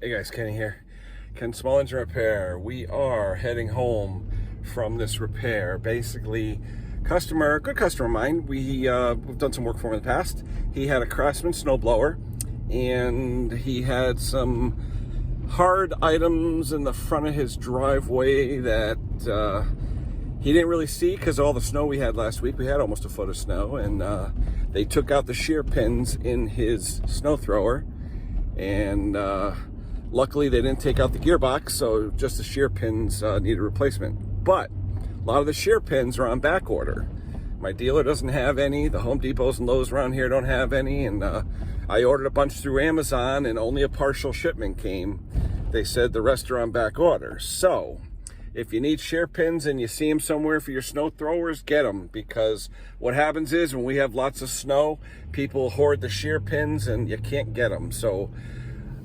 Hey guys, Kenny here. Ken Small Engine Repair. We are heading home from this repair. Basically, good customer of mine. We've done some work for him in the past. He had a Craftsman snowblower, and he had some hard items in the front of his driveway that he didn't really see because of all the snow we had last week. We had almost a foot of snow, and they took out the shear pins in his snowthrower, and luckily they didn't take out the gearbox, so just the shear pins needed replacement. But a lot of the shear pins are on back order. My dealer doesn't have any. The Home Depots and Lowe's around here don't have any, and I ordered a bunch through Amazon, and only a partial shipment came. They said the rest are on back order. So if you need shear pins and you see them somewhere for your snow throwers, get them, because what happens is when we have lots of snow, people hoard the shear pins and you can't get them. So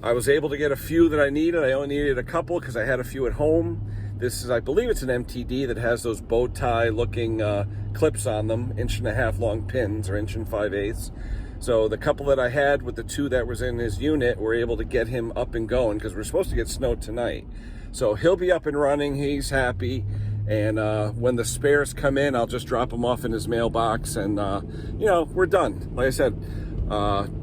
I was able to get a few that I needed. I only needed a couple because I had a few at home. This is, I believe it's an MTD that has those bow tie looking clips on them, 1.5 inch long pins, or 1 5/8 inches. So the couple that I had with the two that was in his unit were able to get him up and going, because we're supposed to get snow tonight. So he'll be up and running, he's happy, and when the spares come in, I'll just drop them off in his mailbox, and you know, we're done. Like I said,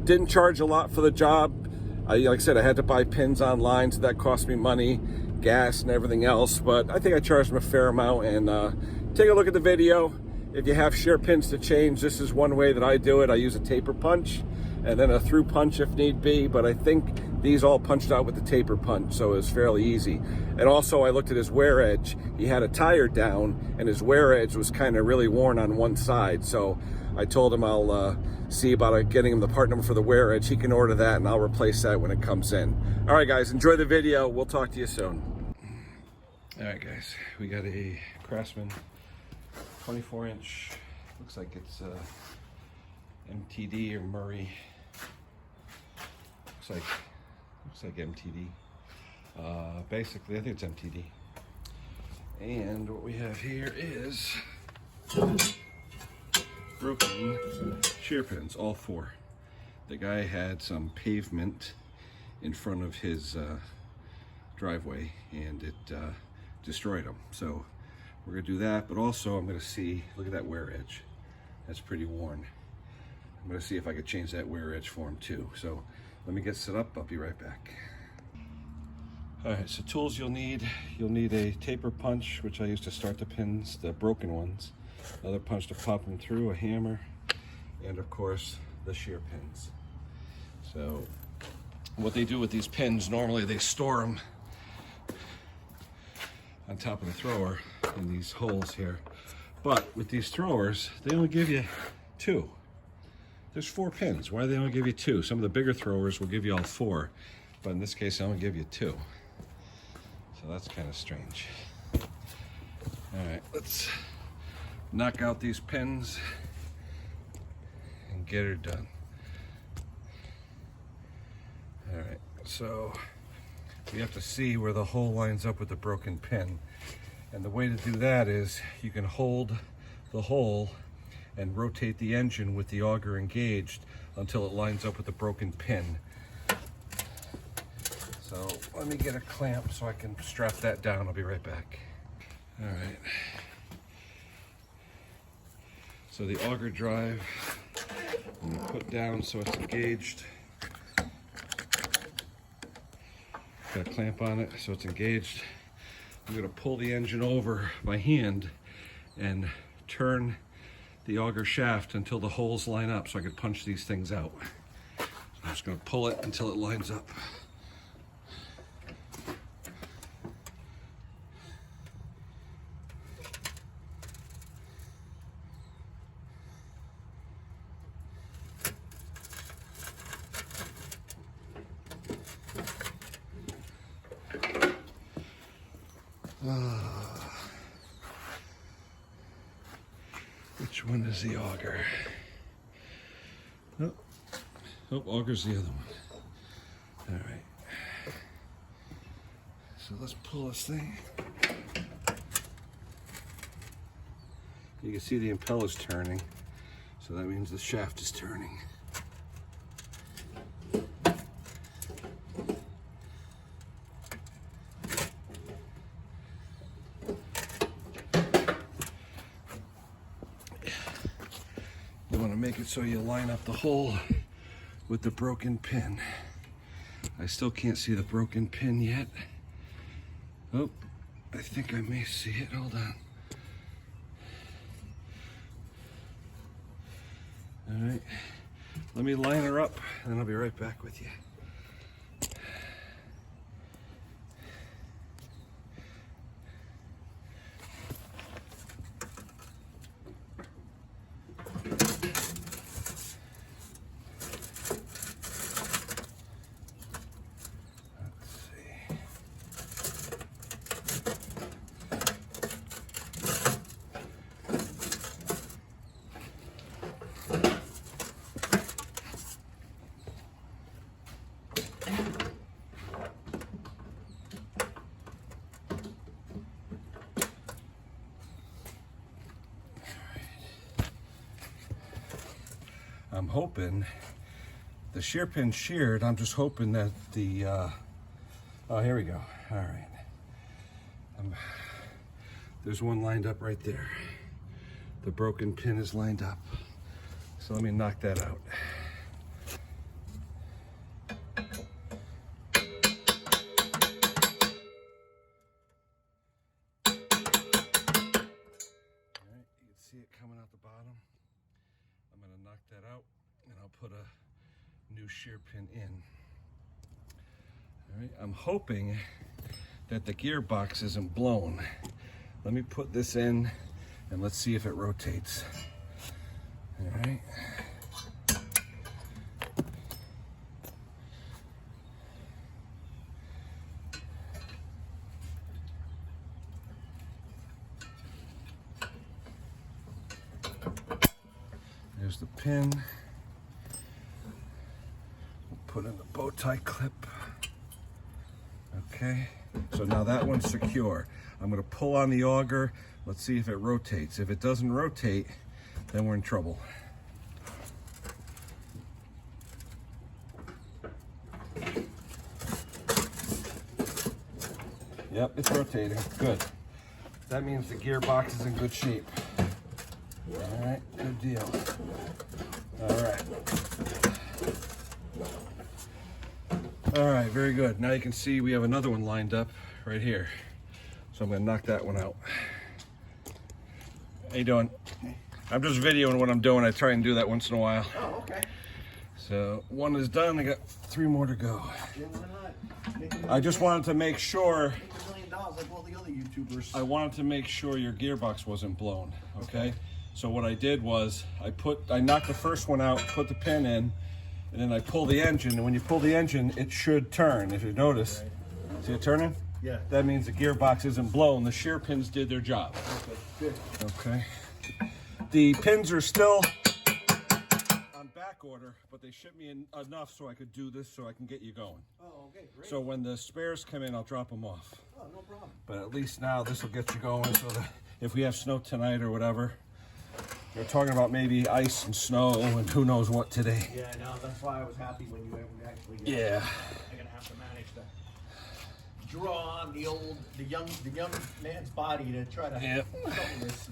didn't charge a lot for the job. Like I said, I had to buy pins online, so that cost me money, gas and everything else, but I think I charged him a fair amount. And take a look at the video. If you have shear pins to change, this is one way that I do it. I use a taper punch and then a through punch if need be, but I think these all punched out with the taper punch, so it's fairly easy. And also I looked at his wear edge. He had a tire down and his wear edge was kind of really worn on one side, so I told him I'll see about getting him the part number for the wear edge. He can order that and I'll replace that when it comes in. All right guys, enjoy the video. We'll talk to you soon. All right guys, we got a Craftsman 24-inch, looks like it's MTD or Murray. Looks like MTD. Basically, I think it's MTD. And what we have here is broken shear pins, all four. The guy had some pavement in front of his driveway, and it destroyed them. So we're gonna do that, but also I'm gonna see, look at that wear edge. That's pretty worn. I'm gonna see if I could change that wear edge for him too. So let me get set up, I'll be right back. All right, so tools you'll need a taper punch, which I use to start the pins, the broken ones. Another punch to pop them through, a hammer, and of course the shear pins. So what they do with these pins, normally they store them on top of the thrower in these holes here. But with these throwers, they only give you two. There's 4 pins. Why do they only give you 2? Some of the bigger throwers will give you all 4, but in this case, they only give you 2. So that's kind of strange. All right, let's knock out these pins and get her done. All right, so we have to see where the hole lines up with the broken pin. And the way to do that is you can hold the hole and rotate the engine with the auger engaged until it lines up with the broken pin. So let me get a clamp so I can strap that down. I'll be right back. All right. So the auger drive, I'm gonna put down so it's engaged. Got a clamp on it so it's engaged. I'm gonna pull the engine over by hand and turn the auger shaft until the holes line up so I can punch these things out. So I'm just gonna pull it until it lines up. Which one is the auger? Oh, auger's the other one. All right. So let's pull this thing. You can see the impeller's turning, so that means the shaft is turning. make it so you line up the hole with the broken pin. I still can't see the broken pin yet. Oh, I think I may see it. Hold on. All right, let me line her up and then I'll be right back with you. I'm hoping the shear pin's sheared. I'm just hoping that the, oh, here we go. All right. There's one lined up right there. The broken pin is lined up. So let me knock that out. All right, you can see it coming out the bottom. I'm going to knock that out and I'll put a new shear pin in. All right, I'm hoping that the gearbox isn't blown. Let me put this in and let's see if it rotates. All right. There's the pin. We'll put in the bow tie clip. Okay, so now that one's secure. I'm going to pull on the auger. Let's see if it rotates. If it doesn't rotate, then we're in trouble. Yep, it's rotating. Good. That means the gearbox is in good shape. All right, good deal. All right. All right, very good. Now you can see we have another one lined up right here. So I'm gonna knock that one out. How you doing? Okay. I'm just videoing what I'm doing. I try and do that once in a while. Oh, okay. So one is done. I got 3 more to go. I just wanted to make sure. $1 million like all the other YouTubers. I wanted to make sure your gearbox wasn't blown. Okay. So what I did was I knocked the first one out, put the pin in, and then I pull the engine. And when you pull the engine, it should turn. If you notice, see it turning? Yeah. That means the gearbox isn't blown. The shear pins did their job. Okay, good. Okay. The pins are still on back order, but they shipped me in enough so I could do this so I can get you going. Oh, okay, great. So when the spares come in, I'll drop them off. Oh, no problem. But at least now this will get you going so that if we have snow tonight or whatever, they're talking about maybe ice and snow and who knows what today. Yeah, no, that's why I was happy when you actually get Yeah. I'm gonna have to manage to draw on the young man's body to try to Yep. cover this.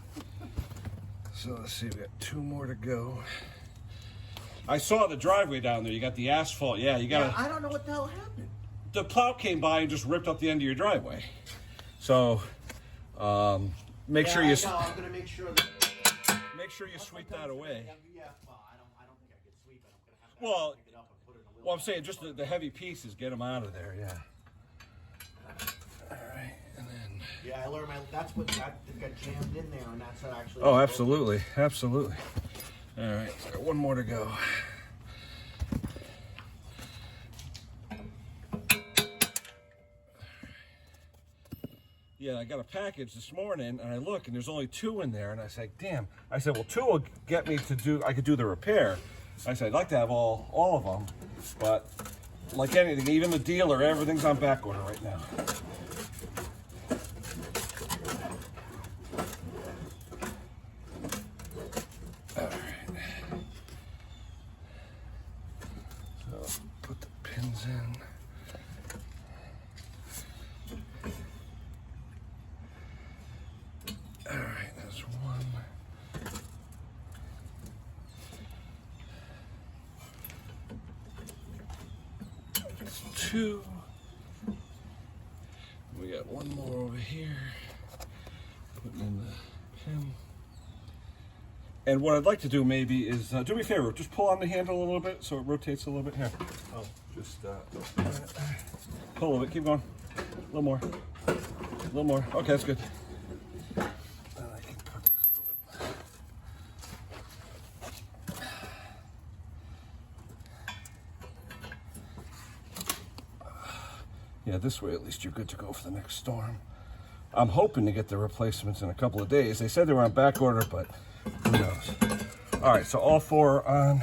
So let's see, we got 2 more to go. I saw the driveway down there. You got the asphalt. Yeah, you got. Yeah, I don't know what the hell happened. The plow came by and just ripped up the end of your driveway. So make sure you. I'm gonna make sure that. Make sure you sweep that away. Yeah, well, I don't think I could sweep it. I'm gonna have to Well, pick it up and put it in a little. Well, I'm saying just the heavy pieces, get them out of there. Yeah. All right, and then. Yeah, I learned that's what got jammed in there, and that's how actually. Oh, absolutely, absolutely. All right, so 1 more to go. Yeah, I got a package this morning, and I look, and there's only 2 in there, and I said, damn. I said, well, 2 will get me to do, I could do the repair. I said, I'd like to have all of them, but like anything, even the dealer, everything's on back order right now. All right. So, put the pins in. All right, that's 1. 2. We got one more over here. Putting in the pin. And what I'd like to do maybe is, do me a favor, just pull on the handle a little bit so it rotates a little bit. Here. Oh, just pull a little bit, keep going. A little more. A little more. Okay, that's good. Yeah, this way at least you're good to go for the next storm. I'm hoping to get the replacements in a couple of days. They said they were on back order, but who knows? All right, so all 4 on.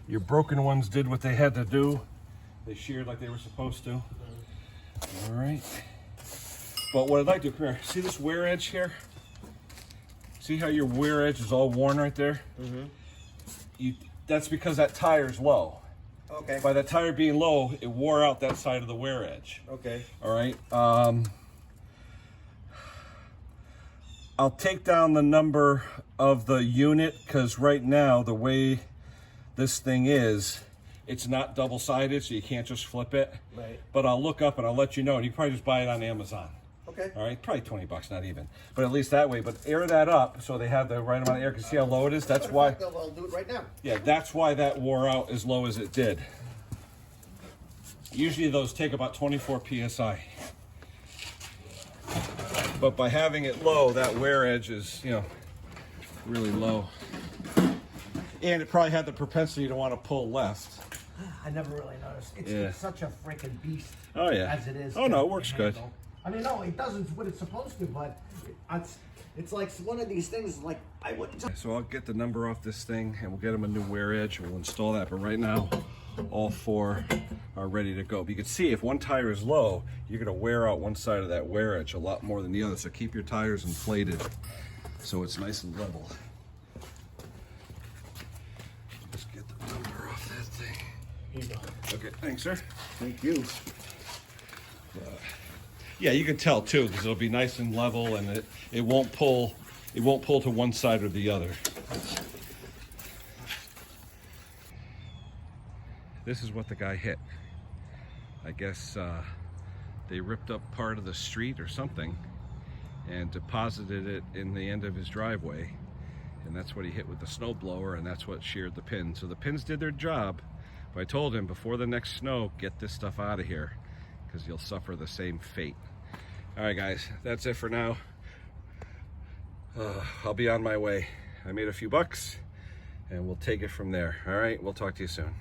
Your broken ones did what they had to do. They sheared like they were supposed to. All right. But what I'd like to do, come here, see this wear edge here? See how your wear edge is all worn right there? Mm-hmm. That's because that tire's low. Okay. By that tire being low, it wore out that side of the wear edge. Okay. All right. I'll take down the number of the unit because right now the way this thing is, it's not double-sided, so you can't just flip it. Right. But I'll look up and I'll let you know, and you can probably just buy it on Amazon. Okay. All right, probably 20 bucks, not even. But at least that way. But air that up so they have the right amount of air. Can you see how low it is? That's why. I'll do it right now. Yeah, that's why that wore out as low as it did. Usually those take about 24 psi. But by having it low, that wear edge is, you know, really low. And it probably had the propensity to want to pull left. I never really noticed. It's such a freaking beast. Oh yeah. As it is. Oh no, it works good. I mean, no, it doesn't what it's supposed to, but it's like one of these things. Like I wouldn't. So I'll get the number off this thing, and we'll get them a new wear edge, and we'll install that. But right now, all 4 are ready to go. But you can see if one tire is low, you're going to wear out one side of that wear edge a lot more than the other. So keep your tires inflated, so it's nice and level. Just get the number off that thing. Here you go. Okay, thanks, sir. Thank you. Yeah, you can tell too, because it'll be nice and level, and it won't pull. It won't pull to one side or the other. This is what the guy hit. I guess they ripped up part of the street or something and deposited it in the end of his driveway, and that's what he hit with the snow blower, and that's what sheared the pins. So the pins did their job, but I told him before the next snow, get this stuff out of here, because you'll suffer the same fate. All right, guys, that's it for now. I'll be on my way. I made a few bucks, and we'll take it from there. All right, we'll talk to you soon.